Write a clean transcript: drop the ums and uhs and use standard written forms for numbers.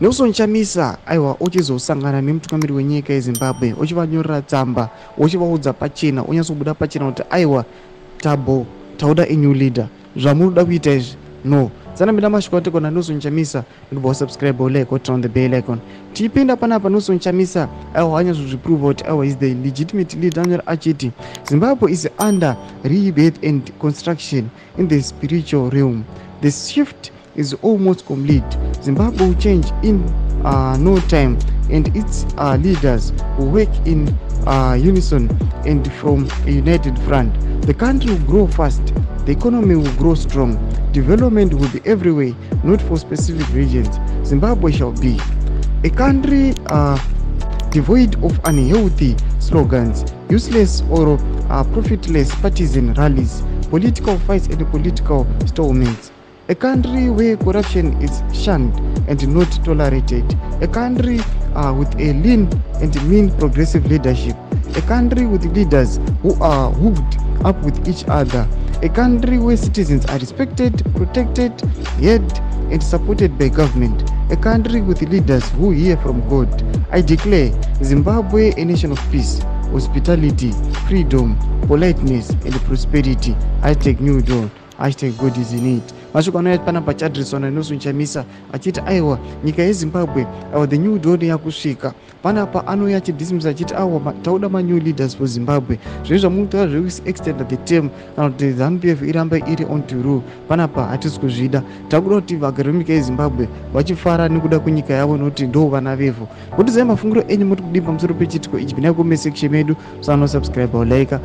Nelson Chamisa aiwa uchizosangana nemutungamiri wenyika yeZimbabwe uchivanyorera tsamba uchivaudza pachena unyatsobuda pachena kuti aiwa tauda a new leader zvamunoda kuita izvi no tsanambira masvikoti kona Nelson Chamisa ndobva usubscribe uleko turn on the bell icon tipinda panapa. Nelson Chamisa aiwa anyatsozviprova kuti aiwa is the legitimate leader anyora achiti Zimbabwe is under rebirth and construction in the spiritual realm. The shift is almost complete. Zimbabwe will change in no time, and its leaders will work in unison and from a united front. The country will grow fast, the economy will grow strong, development will be everywhere, not for specific regions. Zimbabwe shall be a country devoid of unhealthy slogans, useless or profitless partisan rallies, political fights and political stalemates. A country where corruption is shunned and not tolerated. A country with a lean and mean progressive leadership. A country with leaders who are hooked up with each other. A country where citizens are respected, protected, heard and supported by government. A country with leaders who hear from God. I declare Zimbabwe a nation of peace, hospitality, freedom, politeness and prosperity. Hashtag New Dawn. Hashtag God is in it. Mashoko anoita panapa chadriswa naNelson Chamisa achiti aiwa nyika yeZimbabwe aiwa the new dawn yakusvika. Panapa anouya achidhisimisa achiti aiwa tauda new leaders for Zimbabwe. Zvinhu zvamunotaura zvekuextenda the term kana kuti ZANU-PF irambe iri on to rule. Panapa hatisi kuzvida. Takuda kuti vagari venyika yeZimbabwe vachifara nekuda kwenyika yavo nokuti ndo vana vevo. Kuti zai mafungiro enyu muri kudii pamusoro pechitiko ichi? Vinai comment section medu. Subscribe or like.